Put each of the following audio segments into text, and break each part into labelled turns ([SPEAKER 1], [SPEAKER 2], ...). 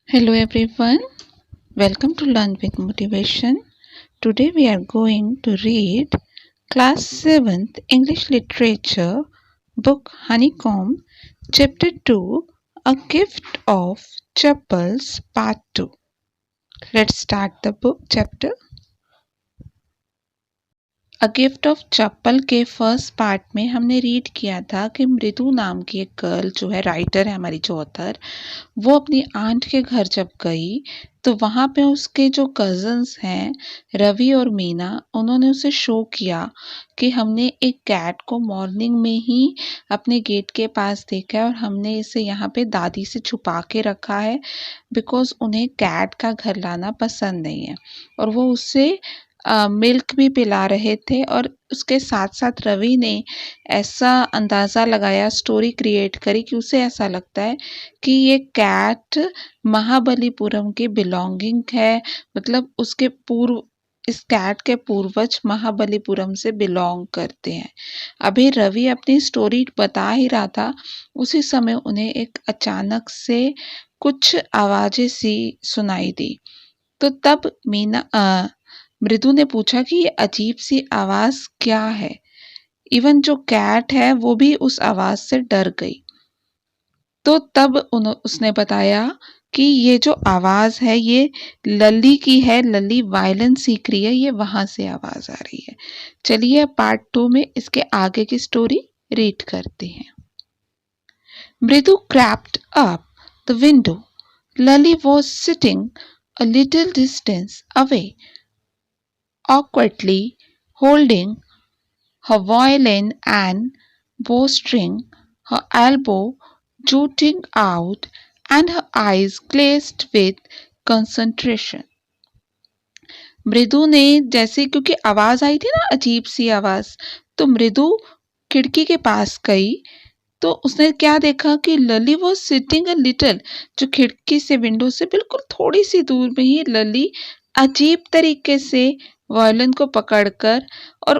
[SPEAKER 1] Hello everyone, welcome to Learn with Motivation. Today we are going to read Class 7th English Literature book Honeycomb, Chapter 2, A Gift of Chapels, Part 2. Let's start the book chapter. A gift of chappal के first part में हमने read किया था कि मृदु नाम की एक गर्ल जो है राइटर है हमारी जो ऑथर वो अपनी आंट के घर जब गई तो वहाँ पे उसके जो कज़न्स हैं रवि और मीना उन्होंने उसे शो किया कि हमने एक कैट को मॉर्निंग में ही अपने गेट के पास देखा है और हमने इसे यहाँ पे दादी से छुपा के रखा है बिकॉज़ उन्हें कैट का घर लाना पसंद नहीं है और वो उससे मिल्क भी पिला रहे थे और उसके साथ-साथ रवि ने ऐसा अंदाज़ा लगाया, स्टोरी क्रिएट करी कि उसे ऐसा लगता है कि ये कैट महाबलीपुरम की बिलॉन्गिंग है, मतलब उसके पूर्व इस कैट के पूर्वज महाबलीपुरम से बिलॉन्ग करते हैं। अभी रवि अपनी स्टोरी बता ही रहा था, उसी समय उन्हें एक अचानक से कुछ आवाज़ें सी सुनाई दी। तो तब मृदु ने पूछा कि ये अजीब सी आवाज़ क्या है? इवन जो कैट है वो भी उस आवाज़ से डर गई। तो तब उसने बताया कि ये जो आवाज़ है ये लल्ली की है, लल्ली वायलिन सीख रही है, ये वहाँ से आवाज़ आ रही है। चलिए अब पार्ट 2 में इसके आगे की स्टोरी रीड करते हैं। मृदु crept up the window. Lally was sitting a little distance away, awkwardly holding her violin and bowstring, her elbow jutting out, and her eyes glazed with concentration. मृदु ने जैसे क्योंकि आवाज आई थी ना अजीब सी आवाज तो मृदु खिड़की के पास गई तो उसने क्या देखा कि लली वो सिटिंग अ लिटिल जो खिड़की से विंडो से बिल्कुल थोड़ी सी दूर में ही लली अजीब तरीके से वायलिन को पकड़कर और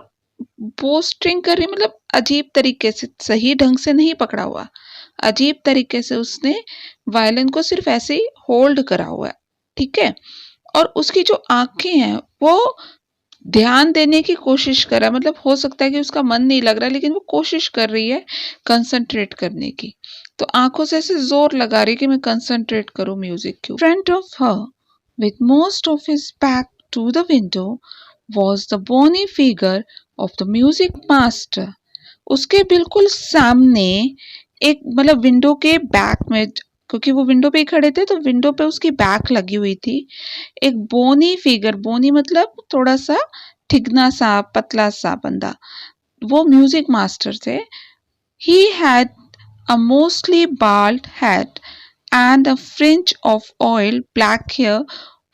[SPEAKER 1] बोस्ट्रिंग कर रही मतलब अजीब तरीके से सही ढंग से नहीं पकड़ा हुआ अजीब तरीके से उसने वायलिन को सिर्फ ऐसे ही होल्ड करा हुआ है ठीक है और उसकी जो आंखें हैं वो ध्यान देने की कोशिश कर रहा है मतलब हो सकता है कि उसका मन नहीं लग रहा लेकिन वो कोशिश कर रही है कंसंट्रेट करने की तो आंखों से ऐसे जोर लगा रही है कि मैं कंसंट्रेट करूं म्यूजिक के front of her with most of his back to the window was the bony figure of the music master. उसके बिल्कुल सामने एक मतलब विंडो के बैक में क्योंकि वो विंडो पे ही खड़े थे तो विंडो पे उसकी बैक लगी हुई थी एक बोनी फिगर बोनी मतलब थोड़ा सा ठिगना सा पतला सा बंदा वो म्यूजिक मास्टर थे he had a mostly bald head and a fringe of oil black hair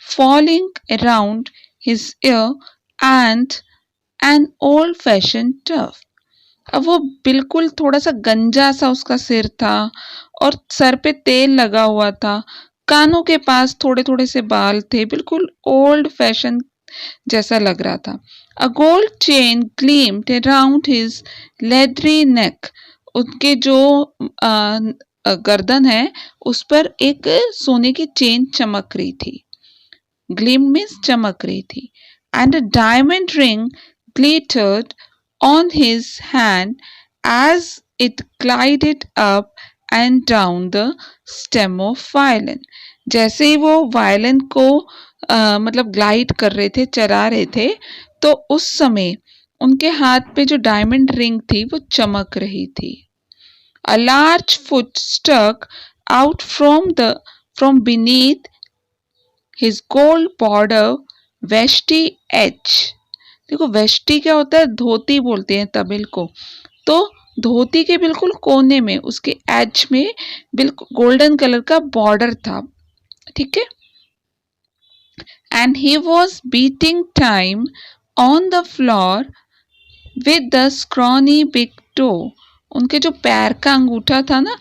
[SPEAKER 1] falling around his ear and an old fashioned tuft. अब वो बिल्कुल थोड़ा सा गंजा सा उसका सिर था और सर पे तेल लगा हुआ था कानों के पास थोड़े थोड़े से बाल थे बिल्कुल ओल्ड फैशन जैसा लग रहा था a gold chain gleamed around his leathery neck उनके जो गर्दन है उस पर एक सोने की चेन चमक रही थी ग्लीम मीन्स चमक रही थी and a diamond ring glittered on his hand as it glided up and down the stem of violin. जैसे ही वो वायलिन को मतलब ग्लाइड कर रहे थे चला रहे थे तो उस समय उनके हाथ पे जो डायमंड रिंग थी वो चमक रही थी A large foot stuck out from beneath his gold border vesty edge. देखो वेष्टी क्या होता है धोती बोलते हैं तमिल को तो धोती के बिल्कुल कोने में उसके एज में बिल्कुल गोल्डन कलर का बॉर्डर था ठीक है and he was beating time on the floor with the scrawny big toe उनके जो पैर का अंगूठा था ना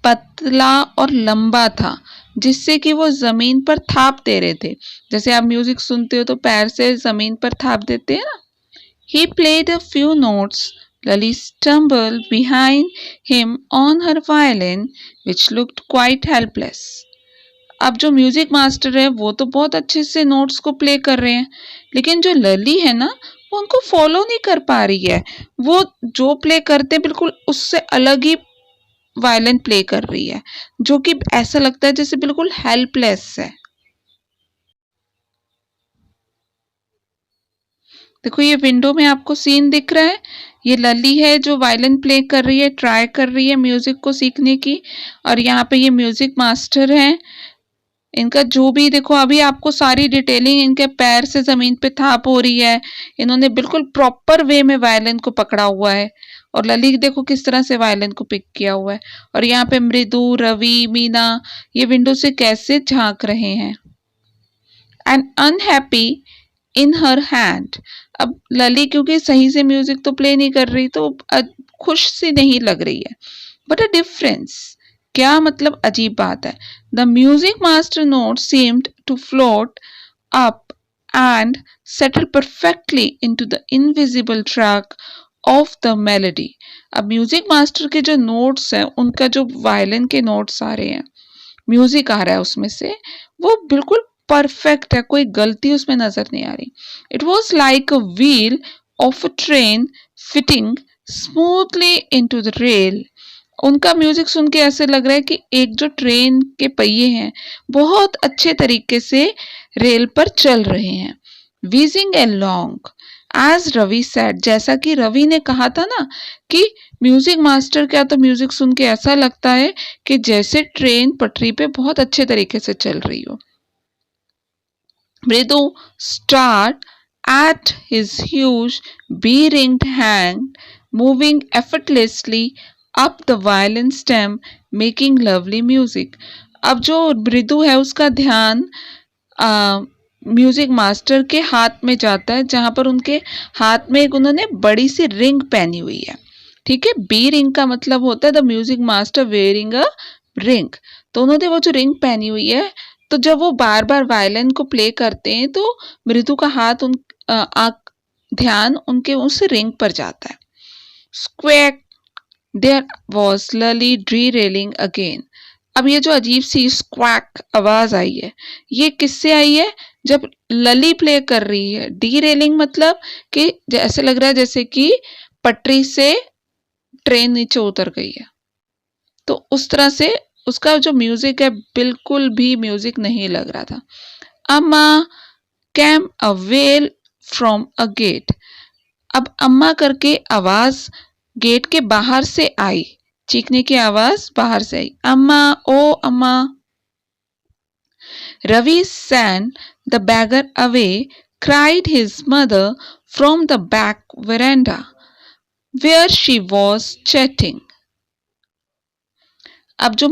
[SPEAKER 1] पतला और लंबा था जिससे कि वो जमीन पर थाप दे रहे थे जैसे आप म्यूजिक सुनते हो तो पैर से जमीन पर थाप देते हैं ना He played a few notes. Lally stumbled behind him on her violin, which looked quite helpless. अब जो म्यूजिक मास्टर है वो तो बहुत अच्छे से नोट्स को प्ले कर रहे हैं, लेकिन जो लली है ना वो उनको फॉलो नहीं कर पा रही है। वो जो प्ले करते हैं बिल्कुल उससे अलग ही वायलिन प्ले कर रही है, जो कि ऐसा लगता है जैसे बिल्कुल हेल्पलेस है। देखो ये विंडो में आपको सीन दिख रहा है, ये लली है जो वायलिन प्ले कर रही है, ट्राई कर रही है म्यूजिक को सीखने की, और यहाँ पे ये म्यूजिक मास्टर है। इनका जो भी देखो अभी आपको सारी डिटेलिंग, इनके पैर से जमीन पे थाप हो रही है, इन्होंने बिल्कुल प्रॉपर वे में वायलिन को पकड़ा हुआ है, और लली देखो किस तरह से वायलिन को पिक किया हुआ है। और यहाँ पे मृदु, रवि, मीना ये विंडो से कैसे झांक रहे हैं। And unhappy in her hand. अब लली क्योंकि सही से म्यूजिक तो प्ले नहीं कर रही तो खुश सी नहीं लग रही है। बट अ डिफरेंस, क्या मतलब अजीब बात है। The music master note seemed to float up and settle perfectly into the invisible track of the melody. अब म्यूजिक मास्टर के जो नोट्स हैं, उनका जो वायलिन के नोट्स आ रहे हैं, म्यूजिक आ रहा है उसमें से, वो बिल्कुल परफेक्ट है, कोई गलती उसमें नजर नहीं आ रही। It was like a wheel of a train fitting smoothly into the rail. उनका म्यूजिक सुन के ऐसे लग रहा है कि एक जो ट्रेन के पहिए हैं बहुत अच्छे तरीके से रेल पर चल रहे हैं। व्हीजिंग अलोंग एज रवि सेड, जैसा कि रवि ने कहा था ना कि म्यूजिक मास्टर क्या, तो म्यूजिक सुन के ऐसा लगता है कि जैसे ट्रेन पटरी पे बहुत अच्छे तरीके से चल रही हो। मृदु start at his huge bee-ringed hand, moving effortlessly up the violin stem, making lovely music. अब जो मृदु है उसका ध्यान म्यूजिक मास्टर के हाथ में जाता है, जहां पर उनके हाथ में एक उन्होंने बड़ी सी रिंग पहनी हुई है। ठीक है, बी रिंग का मतलब होता है the music master wearing a ring. तो उन्होंने वो जो रिंग पहनी हुई है, तो जब वो बार बार वायलिन को प्ले करते हैं तो मृदु का हाथ उन ध्यान उनके उस रिंग पर जाता है। Squawk there was Lalli the railing again. अब ये जो अजीब सी स्क्वैक आवाज आई है, ये किससे आई है? जब लली प्ले कर रही है। डी रेलिंग मतलब कि ऐसे लग रहा है जैसे कि पटरी से ट्रेन नीचे उतर गई है, तो उस तरह से उसका जो म्यूजिक है बिल्कुल भी म्यूजिक नहीं लग रहा था। Amma came a wail from a gate. अब अम्मा करके आवाज गेट के बाहर से आई, चीखने की आवाज बाहर से आई, अम्मा, ओ अम्मा। Ravi sent the beggar away, cried his mother from the back veranda, where she was chatting. अब जो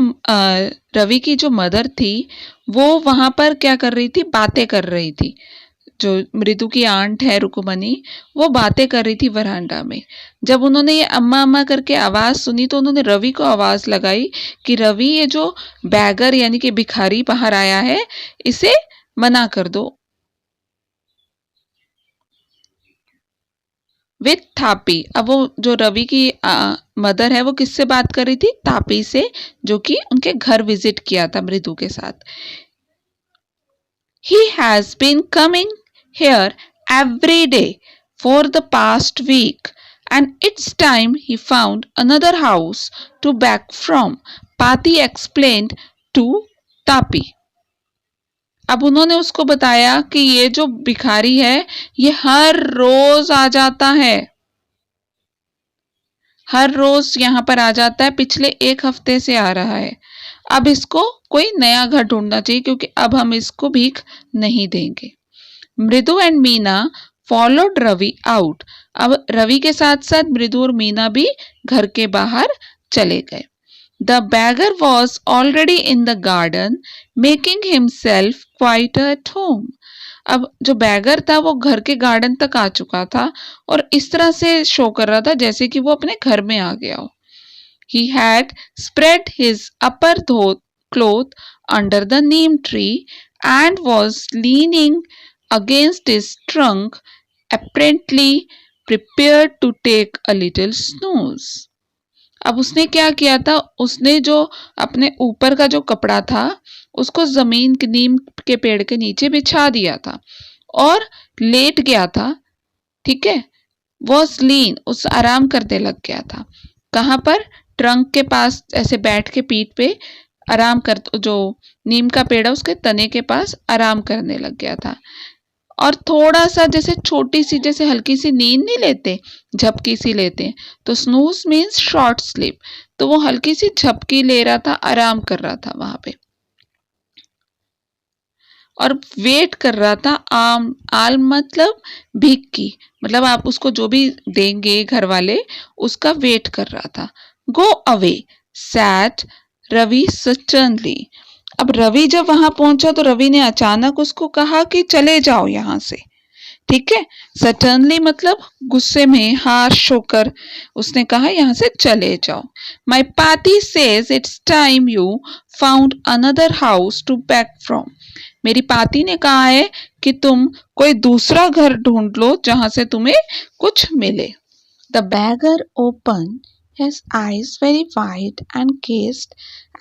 [SPEAKER 1] रवि की जो मदर थी वो वहां पर क्या कर रही थी, बातें कर रही थी। जो मृदु की आंट है रुकुमनी, वो बातें कर रही थी वरांडा में। जब उन्होंने ये अम्मा अम्मा करके आवाज सुनी तो उन्होंने रवि को आवाज लगाई कि रवि, ये जो बैगर यानी कि भिखारी बाहर आया है, इसे मना कर दो। विथ थापी। अब वो जो रवि की मदर है वो किससे बात कर रही थी? तापी से, जो कि उनके घर विजिट किया था मृदु के साथ। He has been coming here every day for the past week, and it's time he found another house to beg from, Pati explained to Tapi. अब उन्होंने उसको बताया कि ये जो भिखारी है ये हर रोज आ जाता है, हर रोज यहाँ पर आ जाता है, पिछले एक हफ्ते से आ रहा है। अब इसको कोई नया घर ढूंढना चाहिए क्योंकि अब हम इसको भीख नहीं देंगे। Mridu and Meena followed Ravi out. अब रवि के साथ साथ मृदु और मीना भी घर के बाहर चले गए। The bagger was already in the garden making himself quite at home. अब जो बैगर था वो घर के गार्डन तक आ चुका था और इस तरह से शो कर रहा था जैसे कि वो अपने घर में आ गया हो। He had spread his upper cloth under the neem tree and was leaning against its trunk, apparently prepared to take a little snooze. अब उसने क्या किया था, उसने जो अपने ऊपर का जो कपड़ा था उसको जमीन के नीम के पेड़ के नीचे बिछा दिया था और लेट गया था। ठीक है, वॉज लीन, उस आराम करने लग गया था। कहाँ पर? ट्रंक के पास ऐसे बैठ के पीठ पे आराम कर, जो नीम का पेड़ है उसके तने के पास आराम करने लग गया था। और थोड़ा सा जैसे छोटी सी, जैसे हल्की सी नींद नहीं लेते, झपकी सी लेते हैं, तो स्नूज मीन्स शॉर्ट स्लीप, तो वो हल्की सी झपकी ले रहा था, आराम कर रहा था वहां पे और वेट कर रहा था। आल मतलब भीख की, मतलब आप उसको जो भी देंगे घर वाले, उसका वेट कर रहा था। Go away said Ravi suddenly. अब रवि जब वहां पहुंचा तो रवि ने अचानक उसको कहा कि चले जाओ यहां से। ठीक है, सडनली मतलब गुस्से में, हार्श होकर उसने कहा यहां से चले जाओ। My party says it's time you found another house to pack from. मेरी पाती ने कहा है कि तुम कोई दूसरा घर ढूंढ लो जहां से तुम्हें कुछ मिले। The beggar opened his eyes very wide and gazed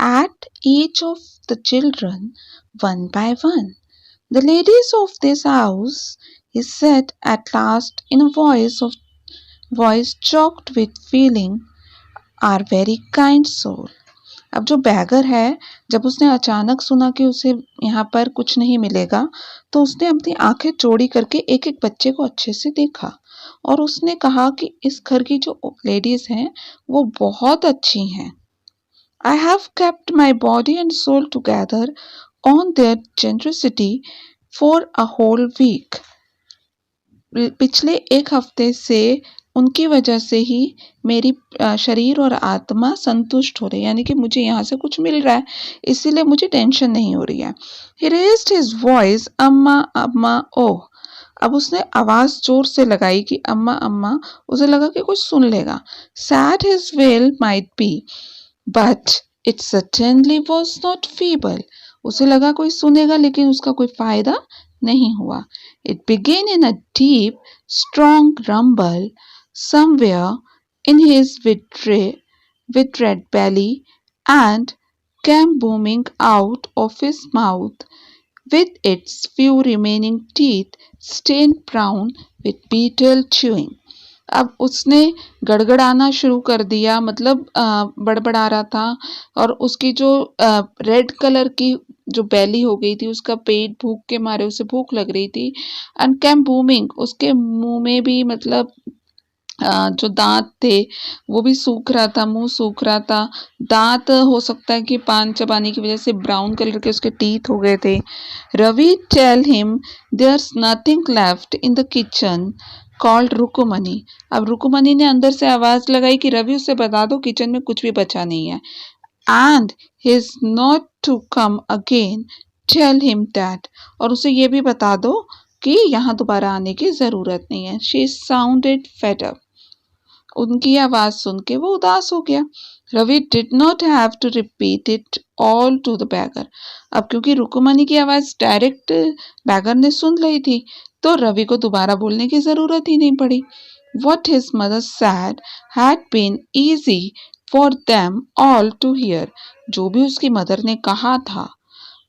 [SPEAKER 1] at each of the children one by one. The ladies of this house, he said at last in a voice choked with feeling, are very kind soul. अब जो bagger है, जब उसने अचानक सुना कि उसे यहाँ पर कुछ नहीं मिलेगा, तो उसने अपनी आंखें चौड़ी करके एक एक बच्चे को अच्छे से देखा और उसने कहा कि इस घर की जो लेडीज हैं वो बहुत अच्छी हैं। I have kept my body and soul together on their generosity for a whole week. पिछले एक हफ्ते से उनकी वजह से ही मेरी शरीर और आत्मा संतुष्ट हो रही है, यानी कि मुझे यहाँ से कुछ मिल रहा है, इसीलिए मुझे टेंशन नहीं हो रही है। He raised his voice, अम्मा अम्मा ओह। अब उसने आवाज जोर से लगाई कि अम्मा अम्मा, उसे लगा कि कुछ सुन लेगा। Sad his will might be, but it certainly was not feeble. उसे लगा कोई सुनेगा, लेकिन उसका कोई फायदा नहीं हुआ। It began in a deep, strong rumble somewhere in his withered belly and came booming out of his mouth with its few remaining teeth stained brown with beetle chewing. अब उसने गड़गड़ाना शुरू कर दिया, मतलब बड़बड़ा रहा था और उसकी जो रेड कलर की जो बैली हो गई थी, उसका पेट भूख के मारे, उसे भूख लग रही थी। एंड कैम बूमिंग, उसके मुंह में भी मतलब जो दांत थे वो भी सूख रहा था, मुंह सूख रहा था। दांत हो सकता है कि पान चबाने की वजह से ब्राउन कलर के उसके टीथ हो गए थे। Ravi tell him there's nothing left in the kitchen called Rukmini. अब रुकुमनी ने अंदर से आवाज लगाई कि रवि उसे बता दो किचन में कुछ भी बचा नहीं है। And he is not to come again, tell him that. और उसे ये भी बता दो कि यहाँ दोबारा आने की जरूरत नहीं है। She sounded fed up. उनकी आवाज सुन के वो उदास हो गया। Ravi did not have to repeat it all to the beggar. अब क्योंकि रुकुमनी की आवाज डायरेक्ट बैगर ने सुन ली थी, तो रवि को दोबारा बोलने की जरूरत ही नहीं पड़ी। What his mother said had been easy for them all to hear. जो भी उसकी मदर ने कहा था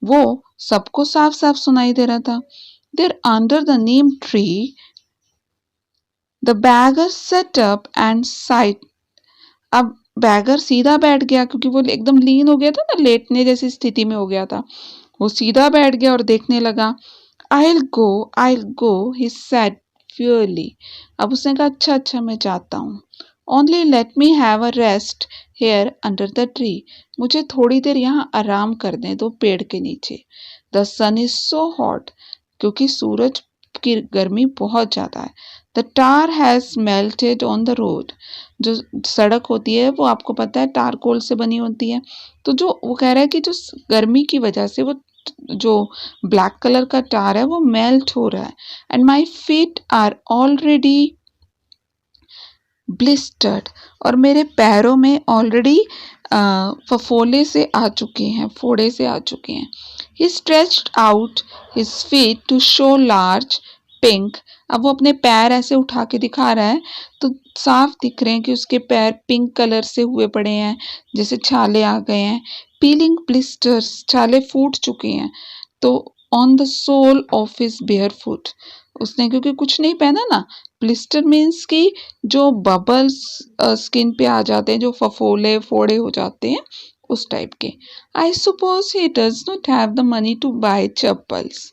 [SPEAKER 1] वो सबको साफ साफ सुनाई दे रहा था। There under the neem tree, the beggar sat up and sighed. अब बैगर सीधा बैठ गया, क्योंकि वो एकदम लीन हो गया था ना, लेटने जैसी स्थिति में हो गया था। वो सीधा बैठ गया और देखने लगा। I'll go, he said fiercely. अब उसने कहा अच्छा अच्छा मैं जाता हूँ। Only let me have a rest here under the tree. मुझे थोड़ी देर यहाँ आराम करने दो पेड़ के नीचे। The sun is so hot. क्योंकि सूरज की गर्मी बहुत ज्यादा है। The tar has melted on the road. जो सड़क होती है वो आपको पता है टारकोल से बनी होती है। तो जो वो कह रहा है कि जो गर्मी की वजह से वो जो ब्लैक कलर का टार है वो मेल्ट हो रहा है। And my feet are already blistered. और मेरे पैरों में ऑलरेडी फफोले से आ चुके हैं, फोड़े से आ चुके हैं। He stretched out his feet to show large, pink, अब वो अपने पैर ऐसे उठा के दिखा रहा है तो साफ दिख रहे हैं कि उसके पैर पिंक कलर से हुए पड़े हैं, जैसे छाले आ गए हैं, पीलिंग ब्लिस्टर्स, छाले फूट चुके हैं। तो on the sole of his bare foot, उसने क्योंकि कुछ नहीं पहना ना, ब्लिस्टर मीन्स कि जो बबल्स स्किन पे आ जाते हैं, जो फफोले फोड़े हो जाते हैं, उस टाइप के। I suppose he does not have the money to buy chappals,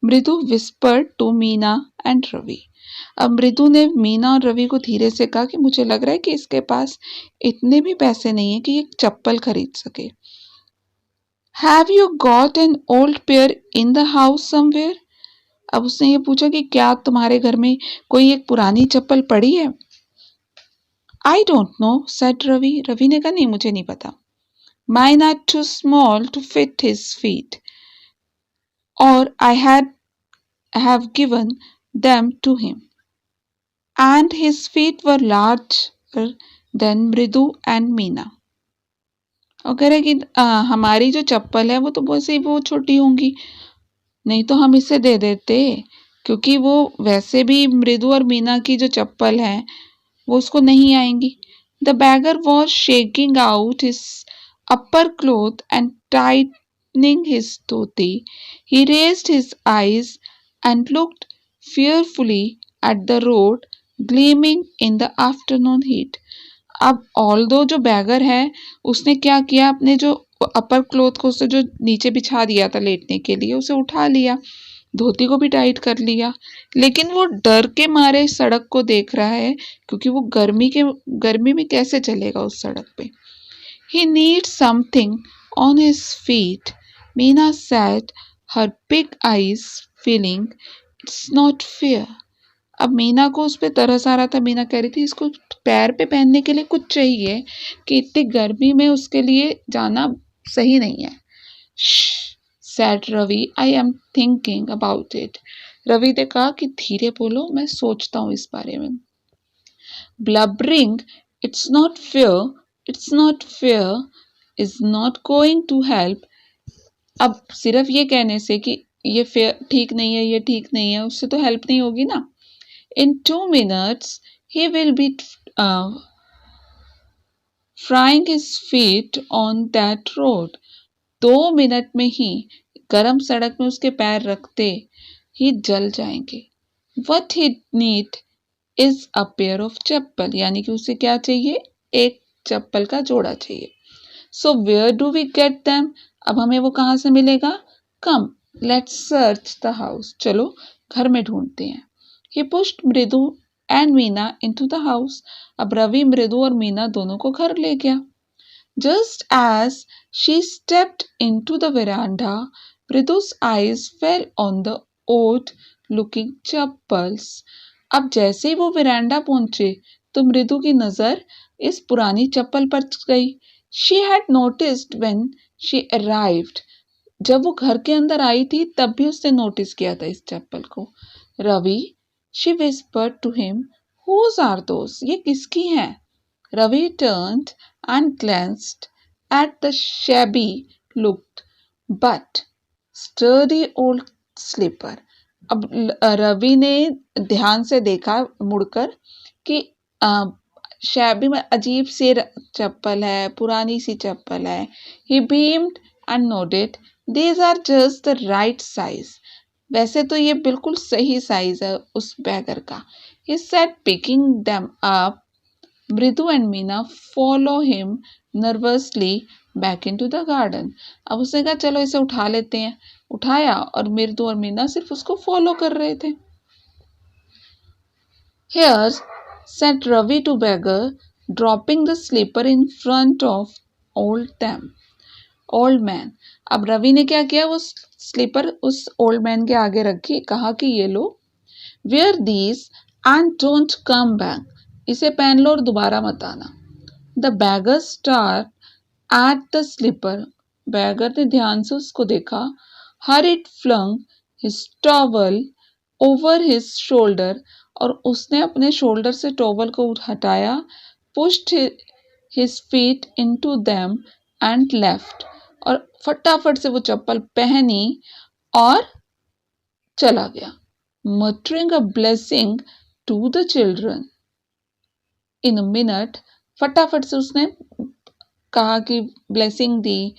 [SPEAKER 1] Mridu whispered to Meena and Ravi. अब मृदु ने मीना और रवि को धीरे से कहा कि मुझे लग रहा है कि इसके पास इतने भी पैसे नहीं है कि एक चप्पल खरीद सके। Have you got an old pair in the house somewhere? अब उसने ये पूछा कि क्या तुम्हारे घर में कोई एक पुरानी चप्पल पड़ी है? I don't know said Ravi, Ravi ने कहा नहीं मुझे नहीं पता। Mine are too small to fit his feet और I have given them to him, and his feet were larger than Mridu and Meena. और कह रहे कि हमारी जो चप्पल है वो तो वैसे ही वो छोटी होंगी, नहीं तो हम इसे दे देते, क्योंकि वो वैसे भी मृदु और मीना की जो चप्पल है वो उसको नहीं आएंगी। The bagger was shaking out his upper cloth and tightening his dhoti. He raised his eyes and looked fearfully at the road gleaming in the afternoon heat. अब ऑल्दो जो बैगर है उसने क्या किया, अपने जो अपर क्लोथ को उससे जो नीचे बिछा दिया था लेटने के लिए उसे उठा लिया, धोती को भी टाइट कर लिया, लेकिन वो डर के मारे सड़क को देख रहा है, क्योंकि वो गर्मी में कैसे चलेगा उस सड़क पे। He needs something on his feet, Meena said, her big eyes filling. It's not fair. अब मीना को उस पर तरस आ रहा था। मीना कह रही थी इसको पैर पे पहनने के लिए कुछ चाहिए कि इतनी गर्मी में उसके लिए जाना सही नहीं है। Said Ravi, I am thinking about it. Ravi ने कहा कि धीरे बोलो, मैं सोचता हूँ इस बारे में। Blubbering it's not fair, it's not fair is not going to help. अब सिर्फ ये कहने से कि ये फेयर ठीक नहीं है, ये ठीक नहीं है, उससे तो हेल्प नहीं होगी ना। In 2 minutes he will be frying his feet on that road. 2 minute में ही गरम सड़क में उसके पैर रखते ही जल जाएंगे। What he need is a pair of चप्पल, यानी कि उसे क्या चाहिए, एक चप्पल का जोड़ा चाहिए। So where do we get them? अब हमें वो कहाँ से मिलेगा? Come, let's search the house. चलो घर में ढूंढते हैं। He pushed मृदु and Meena into the house. अब रवि मृदु और मीना दोनों को घर ले गया। Just as she stepped into the veranda, मृदु's eyes fell on the odd looking chappals. अब जैसे ही वो वेरांडा पहुंचे तो मृदु की नजर इस पुरानी चप्पल पर गई। She had noticed when she arrived. जब वो घर के अंदर आई थी तब भी उसने नोटिस किया था इस चप्पल को। Ravi, she whispered to him, whose are those? ये किसकी हैं? Ravi turned and glanced at the shabby looked but sturdy old slipper. अब रवि ने ध्यान से देखा मुड़कर कि शैबी में अजीब सी चप्पल है, पुरानी सी चप्पल है। He beamed and nodded, these are just the right size. वैसे तो ये बिल्कुल सही साइज है उस बैगर का। He said picking them up. मृदु and Meena follow him nervously back into the garden. अब उसने कहा चलो इसे उठा लेते हैं। उठाया और मृदु और मीना सिर्फ उसको फॉलो कर रहे थे। Here, said Ravi to beggar, dropping the slipper in front of old man. अब रवि ने क्या किया, वो स्लीपर उस ओल्ड मैन के आगे रखी, कहा कि ये लो, wear these and don't come back, इसे पहन लो और दोबारा मत आना। The beggar stared at the slipper, beggar ने ध्यान से उसको देखा। Hurried flung his towel over his shoulder, और उसने अपने शोल्डर से टॉवल को हटाया। Pushed his feet into them and left, और फटाफट से वो चप्पल पहनी और चला गया। muttering a blessing to the children. In a minute, फटाफट से उसने कहा कि ब्लेसिंग दी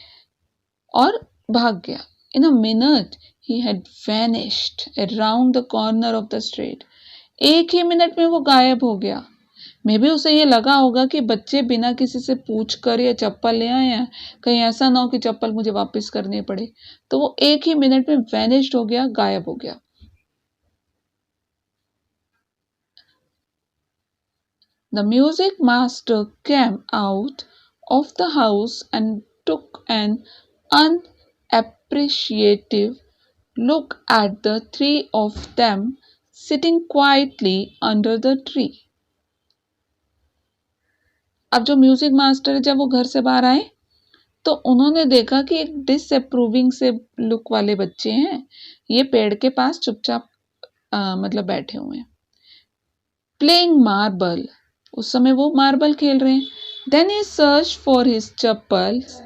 [SPEAKER 1] और भाग गया. In a minute, he had vanished around the corner of the street. एक ही मिनट में वो गायब हो गया. मे भी उसे ये लगा होगा कि बच्चे बिना किसी से पूछ कर या चप्पल ले आए हैं, कहीं ऐसा ना हो कि चप्पल मुझे वापस करनी पड़े. तो वो एक ही मिनट में वैनिश्ड हो गया, गायब हो गया. The music master came out of the house and took an unappreciative look at the three of them sitting quietly under the tree. अब जो म्यूजिक मास्टर है, जब वो घर से बाहर आए तो उन्होंने देखा कि एक डिसअप्रूविंग से लुक वाले बच्चे हैं, ये पेड़ के पास चुपचाप मतलब बैठे हुए हैं. प्लेइंग मार्बल, उस समय वो मार्बल खेल रहे हैं. Then he search for his chappals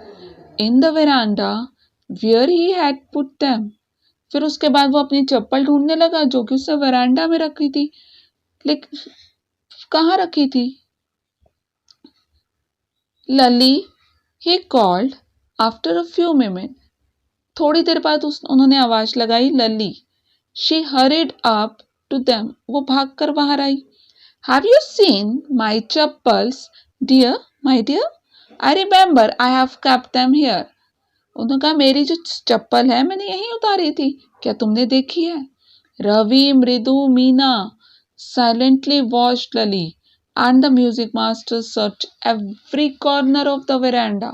[SPEAKER 1] in the veranda where he had put them. फिर उसके बाद वो अपनी चप्पल ढूंढने लगा जो कि उसने वेरांडा में रखी थी. लेकिन कहाँ रखी थी? लली, he called after a few minutes. थोड़ी देर बाद उन्होंने आवाज लगाई, लली. She hurried up to them. वो भागकर बाहर आई. Have you seen my chappals, dear, my dear? I remember I have kept them here. उन्होंने कहा, मेरी जो चप्पल है मैंने यहीं उतारी थी, क्या तुमने देखी है? रवि, मृदु, Meena silently watched Lali and the music master searched every corner of the veranda.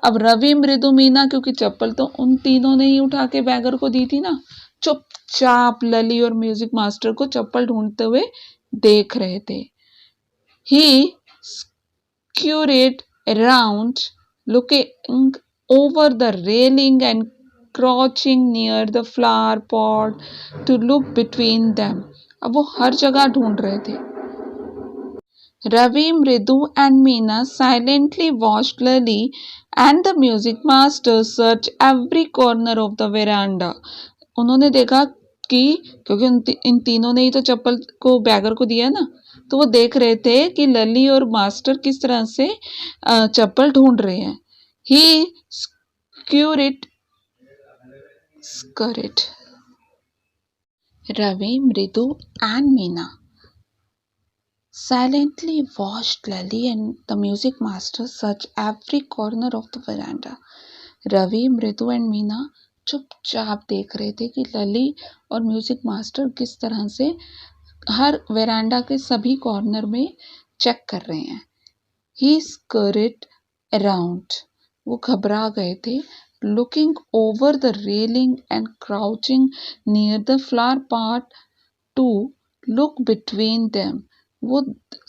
[SPEAKER 1] अब रवि, मृदु, मीना, क्योंकि चप्पल तो उन तीनों ने ही उठा के बैगर को दी थी ना, चुपचाप लली और म्यूजिक मास्टर को चप्पल ढूंढते हुए देख रहे थे. He scurried around, looking over the railing and crouching near the flower pot to look between them. अब वो हर जगह ढूंढ रहे थे. Ravi, Mridu and Meena silently watched Lali and the music master search every corner of the veranda. उन्होंने देखा कि क्योंकि इन तीनों ने ही तो चप्पल को बैगर को दिया ना, तो वो देख रहे थे कि लली और मास्टर किस तरह से चप्पल ढूंढ रहे हैं. He scurried. Ravi, Mridu and Meena silently watched Lali and the music master search every corner of the veranda. Ravi, मृदु एंड मीना चुपचाप देख रहे थे कि लली और म्यूजिक मास्टर किस तरह से हर वेरांडा के सभी कॉर्नर में चेक कर रहे हैं. He scurried around. वो घबरा गए थे. Looking over the railing and crouching near the flower pot to look between them. वो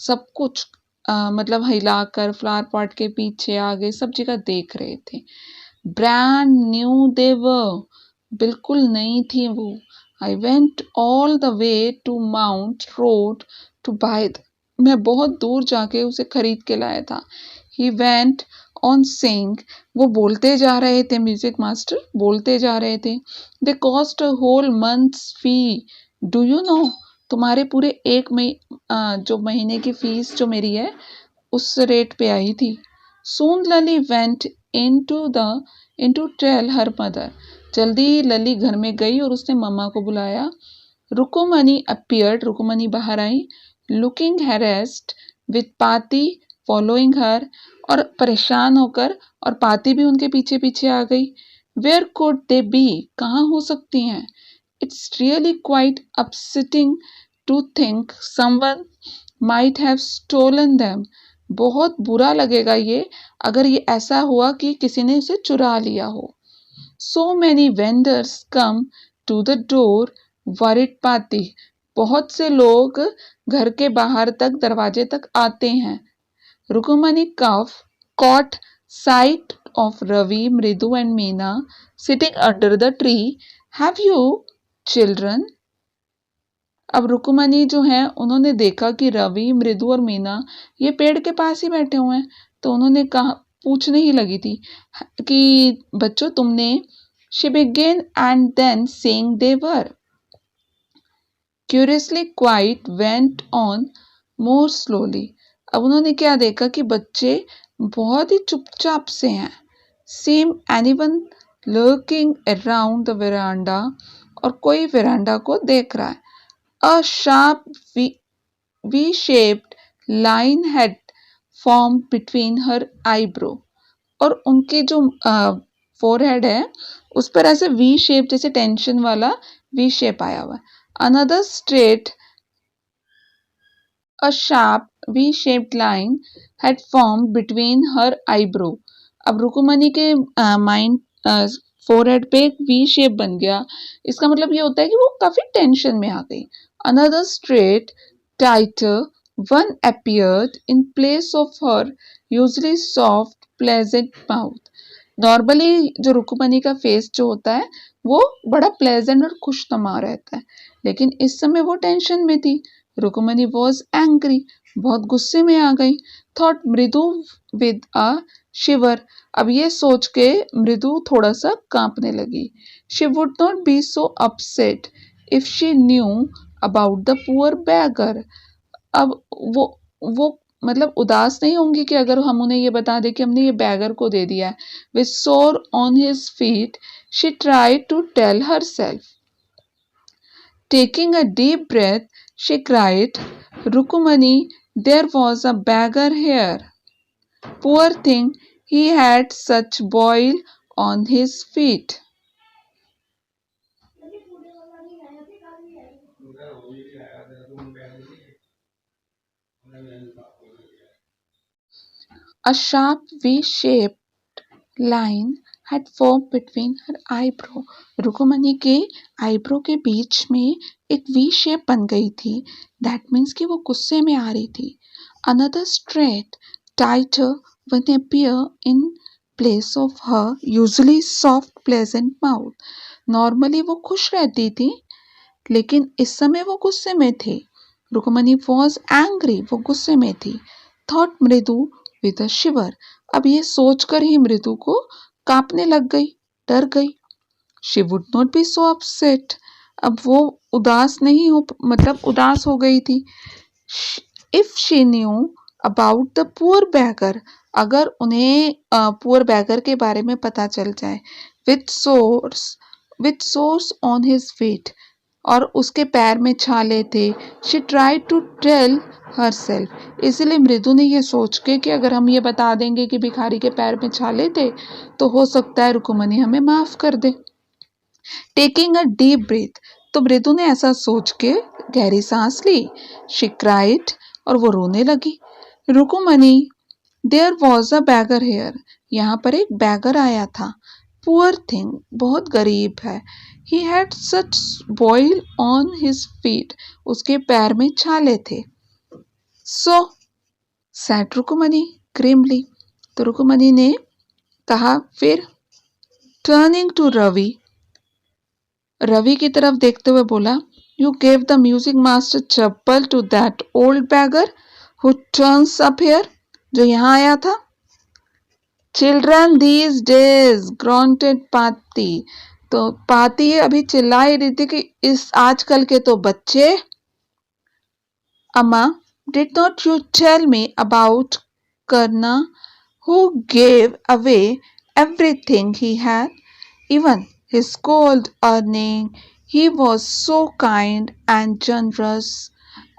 [SPEAKER 1] सब कुछ मतलब हिलाकर फ्लावर पॉट के पीछे आगे सब जगह देख रहे थे. ब्रांड न्यू दे वर, बिल्कुल नई थी वो. I went all the way to Mount Road to buy, मैं बहुत दूर जाके उसे खरीद के लाया था. ही वेंट ऑन सिंग, वो बोलते जा रहे थे, म्यूजिक मास्टर बोलते जा रहे थे. They cost a whole month's fee, do you know, तुम्हारे पूरे एक जो महीने की फीस जो मेरी है उस रेट पे आई थी. Soon Lali went into tell her mother. जल्दी ही लली घर में गई और उसने मम्मा को बुलाया. रुकुमनी appeared, रुकुमनी बाहर आई. Looking harassed with पाती following her, और परेशान होकर, और पाती भी उनके पीछे पीछे आ गई. Where could they be? कहाँ हो सकती हैं? It's really quite upsetting to think someone might have stolen them. बहुत बुरा लगेगा ये अगर ये ऐसा हुआ कि किसी ने उसे चुरा लिया हो. So many vendors come to the door, worried पाती. बहुत से लोग घर के बाहर तक, दरवाजे तक आते हैं. रुकुमनी caught sight of Ravi, Mridu and Meena sitting under the tree. Have you children? अब रुकुमनी जो है उन्होंने देखा कि रवि, मृदु और मीना ये पेड़ के पास ही बैठे हुए हैं. तो उन्होंने कहा, पूछने ही लगी थी कि बच्चों तुमने. She began and then saying they were. Curiously quiet went on more slowly. अब उन्होंने क्या देखा कि बच्चे बहुत ही चुपचाप से हैं. Seem anyone lurking around the veranda, और कोई veranda को देख रहा है. A sharp V-shaped line had formed between her eyebrow, और उनकी जो फोरहेड है उस पर ऐसे वी शेप, जैसे टेंशन वाला वी शेप आया हुआ है. Another straight a sharp V shaped line had form between her eyebrow. अब रुकुमनी के माइंड फोरहेड पे एक वी शेप बन गया. इसका मतलब ये होता है कि वो काफी टेंशन में आ गई. Another straight tighter one appeared in place of her usually soft pleasant mouth. Normally जो रुकुमनी का फेस जो होता है वो बड़ा प्लेजेंट और खुशनुमा रहता है, लेकिन इस समय वो टेंशन में थी. रुकुमनी वॉज एंग्री, बहुत गुस्से में आ गई. थॉट मृदु विद अ शिवर. अब ये सोच के मृदु थोड़ा सा कांपने लगी. She would not be so upset if she knew about the poor beggar. अब वो मतलब उदास नहीं होंगी कि अगर हम उन्हें ये बता दें कि हमने ये बैगर को दे दिया है. With sore on his feet she tried to tell herself. Taking a deep breath she cried, Rukmini, there was a beggar here. Poor thing, he had such boil on his feet. A sharp V-shaped line had formed between her eyebrow. रुकुमनी के eyebrow के बीच में एक V shape बन गई थी. That means कि वो गुस्से में आ रही थी. Another straight, tighter one appear in place of her usually soft pleasant mouth. Normally वो खुश रहती थी, लेकिन इस समय वो गुस्से में थी. रुकुमनी वॉज एंग्री, वो गुस्से में थी. थॉट मृदु विद अ शिवर. अब ये सोचकर ही मृदु को कांपने लग गई, डर गई. She would not be so upset. अब वो उदास नहीं हो, मतलब उदास हो गई थी. If she knew about the poor beggar, अगर उन्हें पुअर बैगर के बारे में पता चल जाए. With sores on his feet, और उसके पैर में छाले थे. She tried to tell herself. इसलिए मृदु ने ये सोच के कि अगर हम ये बता देंगे कि भिखारी के पैर में छाले थे तो हो सकता है रुकुमनी हमें माफ कर दे. टेकिंग अ डीप ब्रीथ, तो मृदु ने ऐसा सोच के गहरी सांस ली. शी क्राइड, और वो रोने लगी. Rukmini, there was a beggar here. यहाँ पर एक बैगर आया था. पुअर थिंग, बहुत गरीब है. He had such boil on his feet. उसके पैर में छाले थे. So said रुकुमनी grimly. तो रुकुमनी ने कहा फिर. Turning to रवि, रवि की तरफ देखते हुए बोला, You gave the music master chappal to that old beggar who turns up here. जो यहाँ आया था. Children these days, grunted पाती. तो पाती अभी चिल्ला ही रही थी कि इस आजकल के तो बच्चे. अम्मा, did not you tell me about Karna who gave away everything he had, even his gold earning? He was so kind and generous.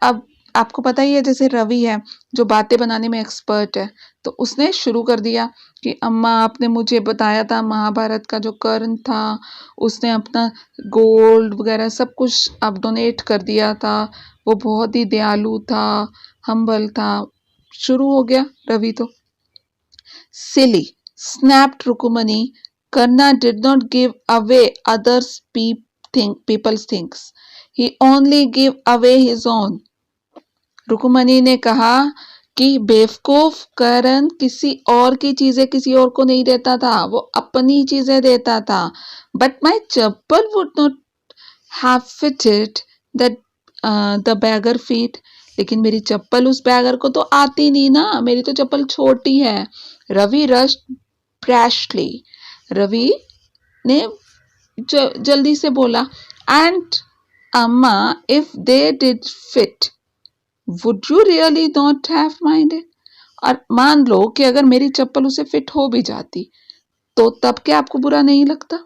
[SPEAKER 1] अब आपको पता ही है, जैसे रवि है जो बातें बनाने में एक्सपर्ट है, तो उसने शुरू कर दिया कि अम्मा आपने मुझे बताया था महाभारत का जो कर्ण था उसने अपना गोल्ड वगैरह सब कुछ अब डोनेट कर दिया था. वो बहुत ही दयालु था, हम्बल था. शुरू हो गया रवि तो. सिली, snapped रुकुमनी. Karna did not give away others people's things. He only gave away his own. रुकुमनी ने कहा कि बेवकूफ करण किसी और की चीजें किसी और को नहीं देता था, वो अपनी चीजें देता था. But my chappal would not have fitted the bagger feet. लेकिन मेरी चप्पल उस बैगर को तो आती नहीं ना, मेरी तो चप्पल छोटी है. रवि रश ब्रैशली. रवि ने जल्दी से बोला. एंड अम्मा, if they did fit, would you really not have minded? और मान लो कि अगर मेरी चप्पल उसे फिट हो भी जाती तो तब क्या आपको बुरा नहीं लगता?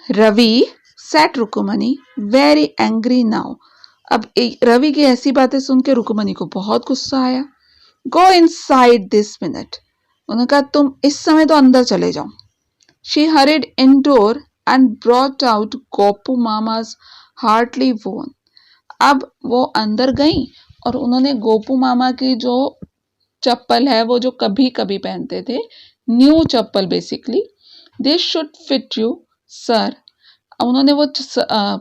[SPEAKER 1] Ravi, said Rukmini, very angry now. अब रवि की ऐसी बातें सुन के रुकुमनी को बहुत गुस्सा आया। Go inside this minute. उन्होंने कहा तुम इस समय तो अंदर चले जाओ। She hurried indoor and brought out Gopu mama's hardly worn. अब वो अंदर गई और उन्होंने गोपू मामा की जो चप्पल है, वो जो कभी कभी पहनते थे, new chappal basically, this should fit you sir. उन्होंने वो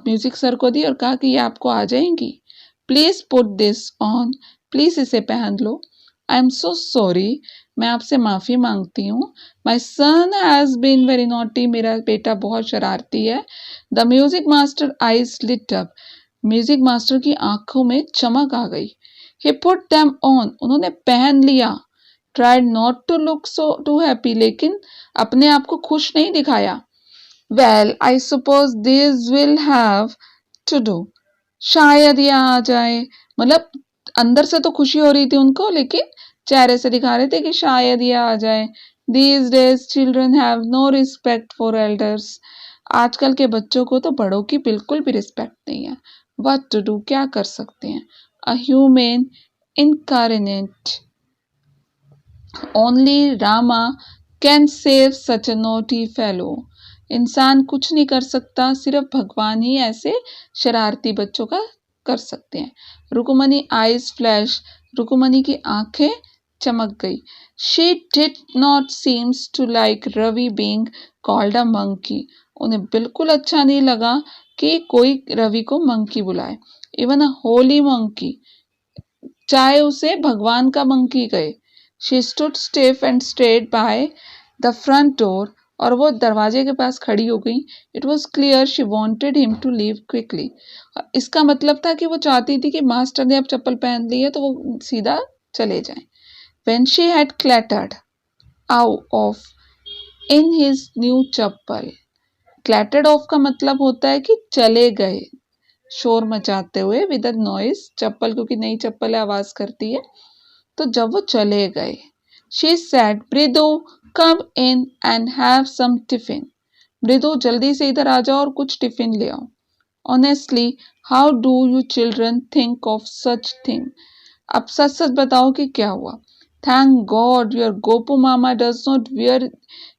[SPEAKER 1] म्यूजिक सर को दी और कहा कि ये आपको आ जाएंगी। Please put this on, please इसे पहन लो। आई एम सो सॉरी, मैं आपसे माफ़ी मांगती हूँ। My son has been very naughty, मेरा बेटा बहुत शरारती है। The music master eyes lit up, music master की आंखों में चमक आ गई। ही पुट देम ऑन, उन्होंने पहन लिया। Tried not to look so too happy, लेकिन अपने आप को खुश नहीं दिखाया। Well I suppose this will have to do, शायद ये आ जाए। मतलब अंदर से तो खुशी हो रही थी उनको, लेकिन चेहरे से दिखा रहे थे कि शायद ये आ जाए। These days children have no respect for elders. आजकल के बच्चों को तो बड़ों की बिल्कुल भी रिस्पेक्ट नहीं है। What to do, क्या कर सकते हैं? A human incarnate, only Rama can save such a naughty fellow. इंसान कुछ नहीं कर सकता, सिर्फ भगवान ही ऐसे शरारती बच्चों का कर सकते हैं। रुकुमनी आईज फ्लैश, रुकुमनी की आंखें चमक गई। She did not seems to like Ravi being called a monkey. उन्हें बिल्कुल अच्छा नहीं लगा कि कोई रवि को मंकी बुलाए, इवन अ होली मंकी, चाहे उसे भगवान का मंकी कहे। She stood stiff and straight by the front door, और वो दरवाजे के पास खड़ी हो गई। It was clear she wanted him to leave quickly. इसका मतलब था कि वो चाहती थी कि मास्टर ने अब चप्पल पहन ली है तो वो सीधा चले जाएं। When she had clattered out of in his new chappal, clattered off का मतलब होता है कि चले गए शोर मचाते हुए, विद नॉइस। चप्पल क्योंकि नई चप्पल आवाज करती है, तो जब वो चले गए, she said, मृदु come in and have some tiffin. मृदु जल्दी से इधर आ जाओ और कुछ टिफिन ले आओ। Honestly, how do you children think of such thing? अब सच सच बताओ कि क्या हुआ। Thank God your Gopu Mama does not wear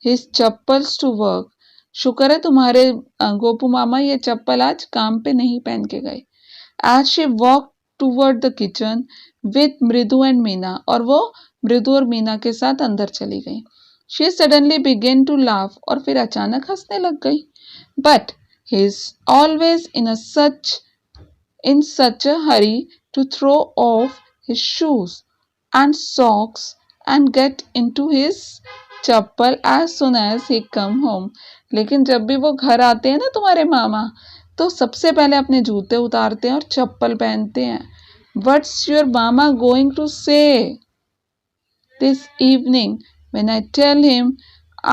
[SPEAKER 1] his chappals to work. शुक्र है तुम्हारे गोपू मामा ये चप्पल आज काम पे नहीं पहन के गए। As she walked toward the kitchen with मृदु and मीना, और वो मृदु और मीना के साथ अंदर चली गई। She suddenly began to laugh, और फिर अचानक हंसने लग गई। But he is always in such a hurry to throw off his shoes and socks and get into his chappal as soon as he come home. लेकिन जब भी वो घर आते हैं ना तुम्हारे मामा, तो सबसे पहले अपने जूते उतारते हैं और चप्पल पहनते हैं। What's your mama going to say this evening when I tell him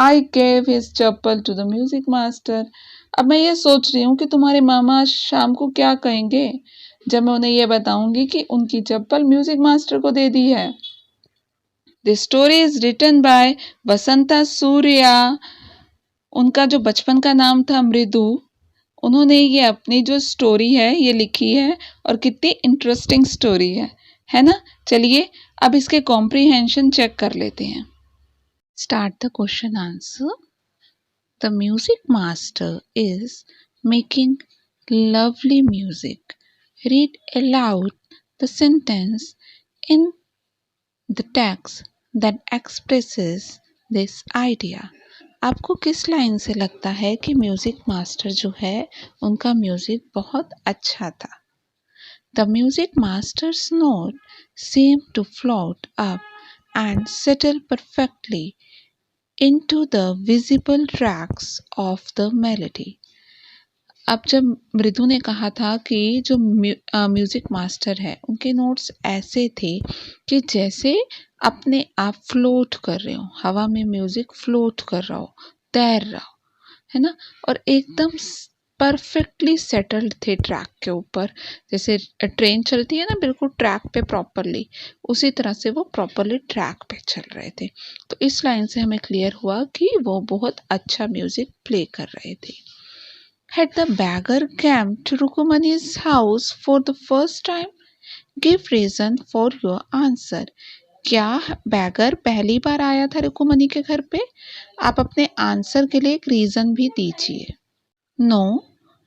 [SPEAKER 1] I gave his chappal to the music master? अब मैं ये सोच रही हूँ कि तुम्हारे मामा शाम को क्या कहेंगे जब मैं उन्हें ये बताऊंगी कि उनकी चप्पल म्यूजिक मास्टर को दे दी है। The story is written by Vasanta Surya. उनका जो बचपन का नाम था मृदु, उन्होंने ये अपनी जो स्टोरी है ये लिखी है, और कितनी इंटरेस्टिंग स्टोरी है ना। चलिए अब इसके कॉम्प्रीहेंशन चेक कर लेते हैं। Start the question answer. The music master is making lovely music. Read aloud the sentence in the text that expresses this idea. आपको किस लाइन से लगता है कि म्यूजिक मास्टर जो है उनका म्यूजिक बहुत अच्छा था? The music masters note seem to float up and settle perfectly into the visible tracks of the melody. अब जब मृदु ने कहा था कि जो म्यूजिक मास्टर है उनके नोट्स ऐसे थे कि जैसे अपने आप फ्लोट कर रहे हो, हवा में म्यूजिक फ्लोट कर रहा हो, तैर रहा हो, है ना, और एकदम परफेक्टली सेटल्ड थे ट्रैक के ऊपर। जैसे ट्रेन चलती है ना बिल्कुल ट्रैक पे प्रॉपरली, उसी तरह से वो प्रॉपरली ट्रैक पे चल रहे थे। तो इस लाइन से हमें क्लियर हुआ कि वो बहुत अच्छा म्यूजिक प्ले कर रहे थे। Had the beggar come to Rukumani's house for the first time? Give reason for your answer. क्या बैगर पहली बार आया था रुकुमनी के घर पे? आप अपने आंसर के लिए एक रीजन भी दीजिए। No,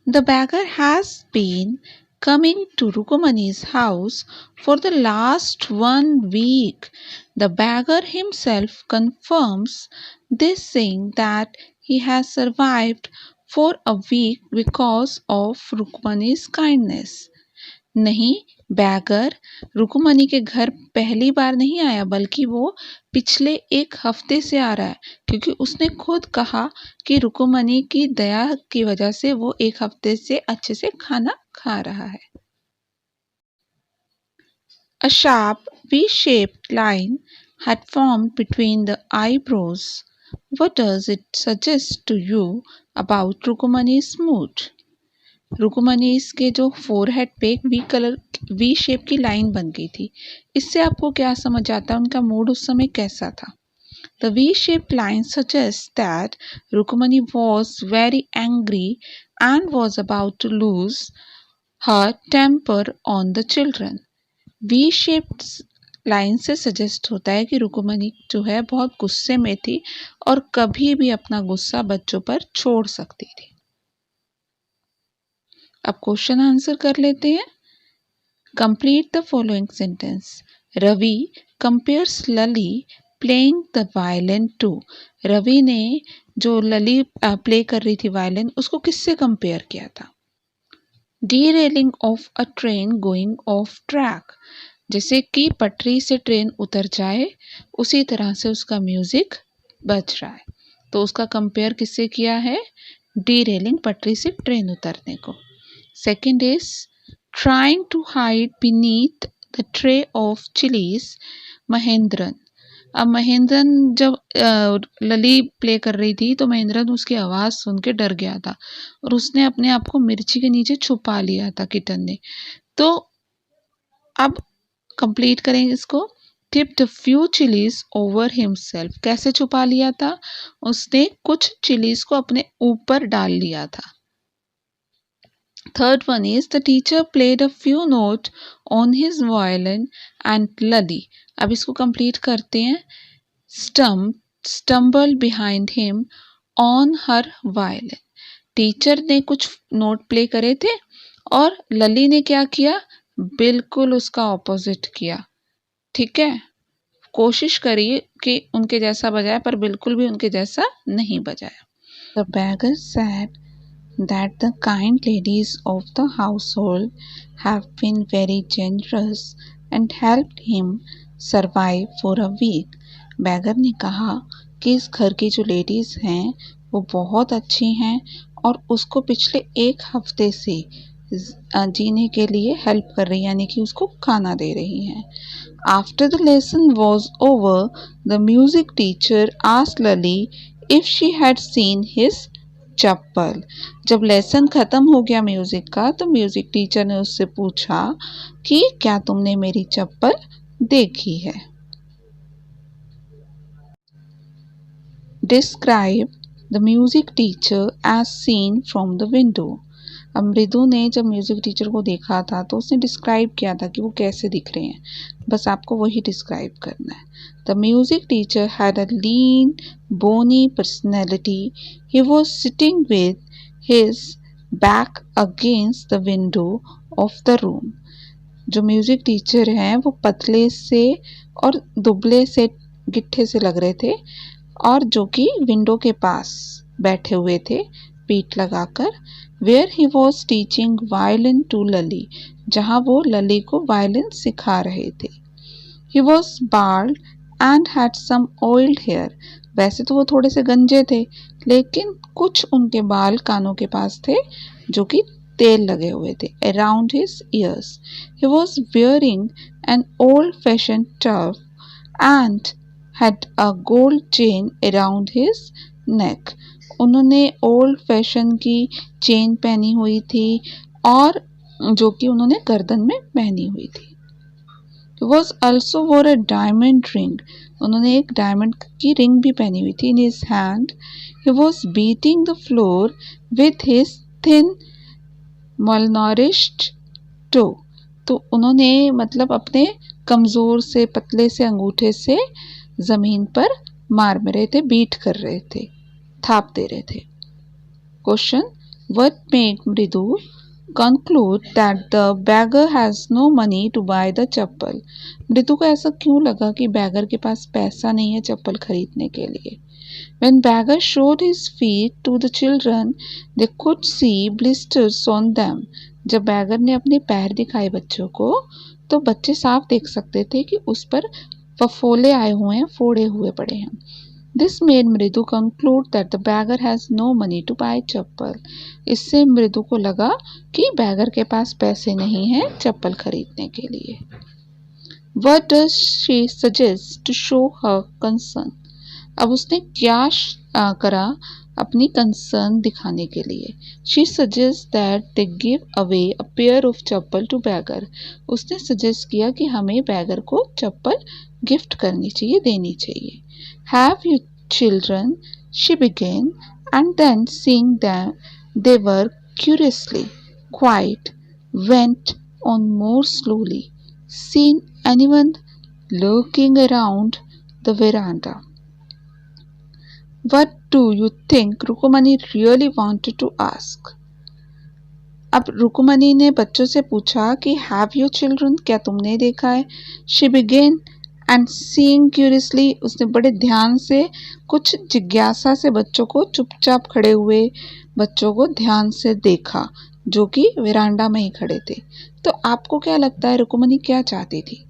[SPEAKER 1] the beggar has been coming to Rukumani's house for the last 1 week. The beggar himself confirms this, saying that he has survived for a week because of Rukmani's kindness. नहीं, bagger रुकुमनी के घर पहली बार नहीं आया, बल्कि वो पिछले 1 हफ्ते से आ रहा है, क्योंकि उसने खुद कहा कि रुकुमनी की दया की वजह से वो 1 हफ्ते से अच्छे से खाना खा रहा है। A sharp V-shaped line had formed between the eyebrows. What does it suggest to you about Rukumani's mood? रुकुमनीस के जो फोरहेड पे एक वी शेप की लाइन बन गई थी, इससे आपको क्या समझ आता है उनका मूड उस समय कैसा था? The V-shaped line suggests that Rukumani was very angry and was about to lose her temper on the children. V-shaped line से सजेस्ट होता है कि रुकुमनी जो है बहुत गुस्से में थी और कभी भी अपना गुस्सा बच्चों पर छोड़ सकती थी। अब क्वेश्चन आंसर कर लेते हैं। Complete the following sentence. Ravi compares Lalli playing the violin to. Ravi ने जो लली प्ले कर रही थी वायलिन, उसको किससे कंपेयर किया था? Derailing of a train going of track. जैसे कि पटरी से ट्रेन उतर जाए उसी तरह से उसका म्यूजिक बज रहा है, तो उसका कंपेयर किससे किया है? डीरेलिंग, पटरी से ट्रेन उतरने को। Second is trying to hide beneath the tray of chilies, Mahendran. अब महेंद्रन जब लली प्ले कर रही थी तो महेंद्रन उसकी आवाज़ सुन के डर गया था और उसने अपने आप को मिर्ची के नीचे छुपा लिया था किटन ने। तो अब कंप्लीट करेंगे इसको। Kept a few chilies over himself। कैसे छुपा लिया था? उसने कुछ चिलीज को अपने ऊपर डाल लिया था। Third one is the teacher played a few notes on his violin and Lali। अब इसको कंप्लीट करते हैं। Stumbled behind him on her violin। Teacher ने कुछ नोट प्ले करे थे और लली ने क्या किया? बिल्कुल उसका ऑपोजिट किया। ठीक है, कोशिश करिए कि उनके जैसा बजाए, पर बिल्कुल भी उनके जैसा नहीं बजाया। The beggar said that the kind ladies of the household have been very generous and helped him survive for a week। Beggar ने कहा कि इस घर की जो लेडीज़ हैं वो बहुत अच्छी हैं और उसको पिछले 1 हफ्ते से जीने के लिए हेल्प कर रही, यानी कि उसको खाना दे रही हैं। After the lesson was over, the music teacher asked Lali if she had seen his चप्पल। जब लेसन खत्म हो गया म्यूजिक का, तो म्यूजिक टीचर ने उससे पूछा कि क्या तुमने मेरी चप्पल देखी है? Describe the music teacher as seen from the window. अब मृदु ने जब म्यूजिक टीचर को देखा था तो उसने डिस्क्राइब किया था कि वो कैसे दिख रहे हैं, बस आपको वही डिस्क्राइब करना है। The music teacher had a lean bony personality. He was sitting with his back against the window of the room। जो म्यूजिक टीचर हैं वो पतले से और दुबले से गिट्ठे से लग रहे थे और जो कि विंडो के पास बैठे हुए थे पीठ लगाकर। Where he was teaching violin to Lali, जहाँ वो लली को वायलिन सिखा रहे थे। He was bald and had some oiled hair। वैसे तो वो थोड़े से गंजे थे, लेकिन कुछ उनके बाल कानों के पास थे जो कि तेल लगे हुए थे। Around his ears he was wearing an old-fashioned turban and had a gold chain around his neck. उन्होंने ओल्ड फैशन की चेन पहनी हुई थी और जो कि उन्होंने गर्दन में पहनी हुई थी. He was also wore a diamond ring. उन्होंने एक डायमंड की रिंग भी पहनी हुई थी. In his hand, he was beating the floor with his thin, malnourished toe. तो उन्होंने मतलब अपने कमज़ोर से पतले से अंगूठे से ज़मीन पर मार रहे थे, बीट कर रहे थे, थाप दे रहे थे. क्वेश्चन, what made मृदु conclude that the beggar has no money to buy the चप्पल. मृदु को ऐसा क्यों लगा कि बैगर के पास पैसा नहीं है चप्पल खरीदने के लिए. When beggar showed his feet to the children, they could see blisters on them. जब बैगर ने अपने पैर दिखाए बच्चों को तो बच्चे साफ देख सकते थे कि उस पर फफोले आए हुए हैं, फोड़े हुए पड़े हैं. This made मृदु conclude that the beggar has no money to buy चप्पल. इससे मृदु को लगा कि बैगर के पास पैसे नहीं हैं चप्पल खरीदने के लिए. What does she suggest to show her concern? अब उसने क्या करा अपनी कंसर्न दिखाने के लिए. She suggests that they give away a pair of chappal to beggar. उसने सजेस्ट किया कि हमें बैगर को चप्पल गिफ्ट करनी चाहिए, देनी चाहिए. Have you children? She began, and then seeing them they were curiously quiet, went on more slowly. Seen anyone lurking around the veranda? What do you think रुकुमनी really wanted to ask? अब रुकुमनी ने बच्चों से पूछा कि Have you children? क्या तुमने देखा है? She began and seeing curiously. उसने बड़े ध्यान से कुछ जिज्ञासा से बच्चों को चुपचाप खड़े हुए बच्चों को ध्यान से देखा जो कि वेरांडा में ही खड़े थे. तो आपको क्या लगता है रुकुमनी क्या चाहती थी?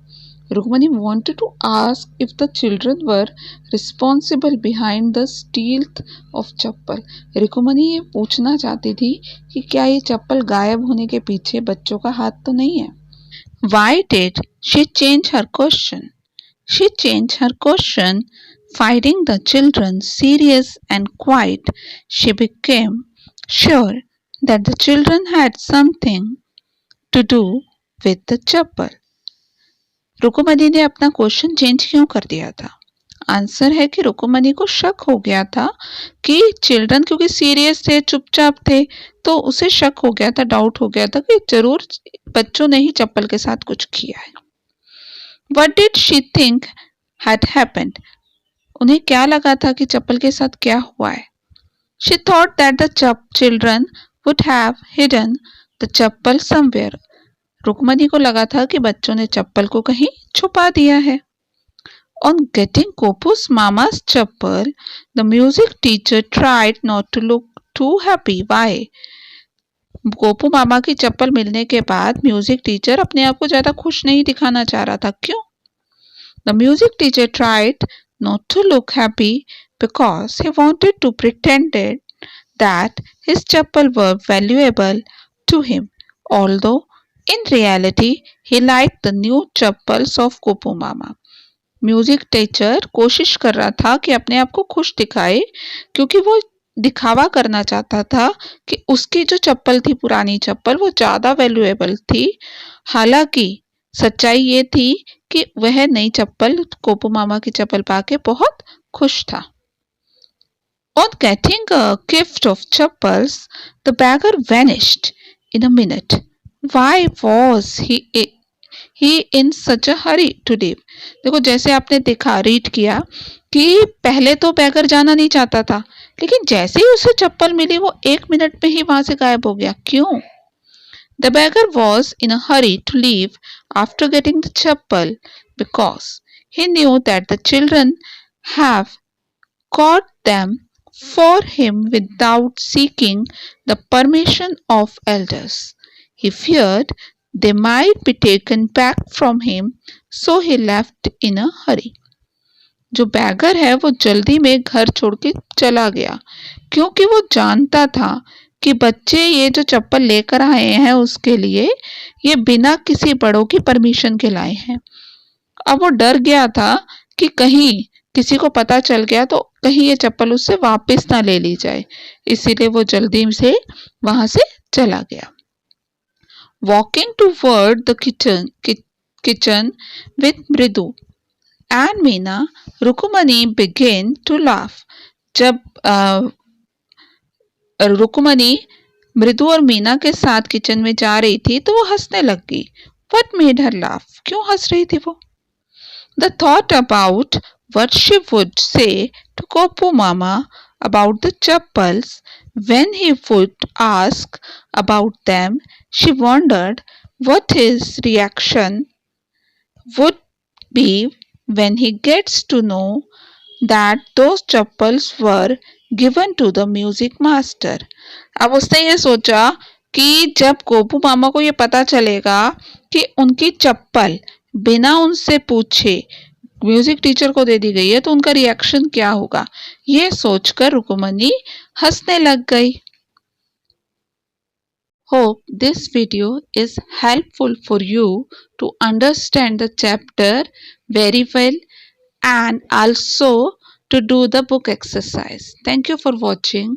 [SPEAKER 1] Rukmini wanted to ask if the children were responsible behind the stealth of चप्पल. रुक्मणी ये पूछना चाहती थी कि क्या ये चप्पल गायब होने के पीछे बच्चों का हाथ तो नहीं है. Why did she change her question? She changed her question, finding the children serious and quiet. She became sure that the children had something to do with the चप्पल. रुकुमनी ने अपना क्वेश्चन चेंज क्यों कर दिया था? आंसर है कि रुकुमनी को शक हो गया था कि चिल्ड्रन क्योंकि सीरियस थे, चुपचाप थे, तो उसे शक हो गया था, डाउट हो गया था कि जरूर बच्चों ने ही चप्पल के साथ कुछ किया है. What did she think had happened? उन्हें क्या लगा था कि चप्पल के साथ क्या हुआ है? She thought that the children would have hidden the chappal somewhere. Rukmini को लगा था कि बच्चों ने चप्पल को कहीं छुपा दिया है. On getting Kopu's mama's chappal, the music teacher tried not to look too happy. Why? कोपू मामा की चप्पल मिलने के बाद म्यूजिक टीचर अपने आप को ज्यादा खुश नहीं दिखाना चाह रहा था. क्यों? The music teacher tried not to look happy because he wanted to pretend that his chappal were valuable to him, although in reality he liked the new chappals of Gopu mama. Music teacher कोशिश कर रहा था कि अपने आप को खुश दिखाए क्योंकि वो दिखावा करना चाहता था कि उसकी जो चप्पल थी, पुरानी चप्पल, वो ज्यादा वैल्यूएबल थी. हालांकि सच्चाई ये थी कि वह नई चप्पल, कोपू मामा की चप्पल पाके बहुत खुश था. On getting a gift of chappals, the beggar vanished in a minute. Why was he in such a hurry to leave? देखो जैसे आपने देखा, रीड किया कि पहले तो बैगर जाना नहीं चाहता था, लेकिन जैसे ही उसे चप्पल मिली वो 1 मिनट में ही वहां से गायब हो गया. क्यों? The beggar was in a hurry to leave after getting the chappal because he knew that the children have caught them for him without seeking the permission of elders. He feared they might be taken back from him, so he left in a hurry. जो bagger है वो जल्दी में घर छोड़ के चला गया क्योंकि वो जानता था कि बच्चे ये जो चप्पल लेकर आए हैं उसके लिए ये बिना किसी बड़ों की परमिशन के लाए हैं. अब वो डर गया था कि कहीं किसी को पता चल गया तो कहीं ये चप्पल उससे वापस ना ले ली जाए, इसीलिए वो जल्दी से वहां से चला गया। Walking toward the kitchen with Mridu and Meena, Rukumani began to laugh. जब रुकुमनी मृदु और मीना के साथ किचन में जा रही थी तो वो हंसने लग गई। What made her laugh? क्यों हंस रही थी वो? The thought about what she would say to Kopu Mama about the chappals when he would ask about them, she wondered what his reaction would be when he gets to know that those chappals were given to the music master. अब उसने ये सोचा कि जब गोपू मामा को ये पता चलेगा कि उनकी चप्पल बिना उनसे पूछे म्यूजिक टीचर को दे दी गई है तो उनका रिएक्शन क्या होगा, ये सोचकर रुकुमनी हंसने लग गई। Hope this video is helpful for you to understand the chapter very well and also to do the book exercise. Thank you for watching.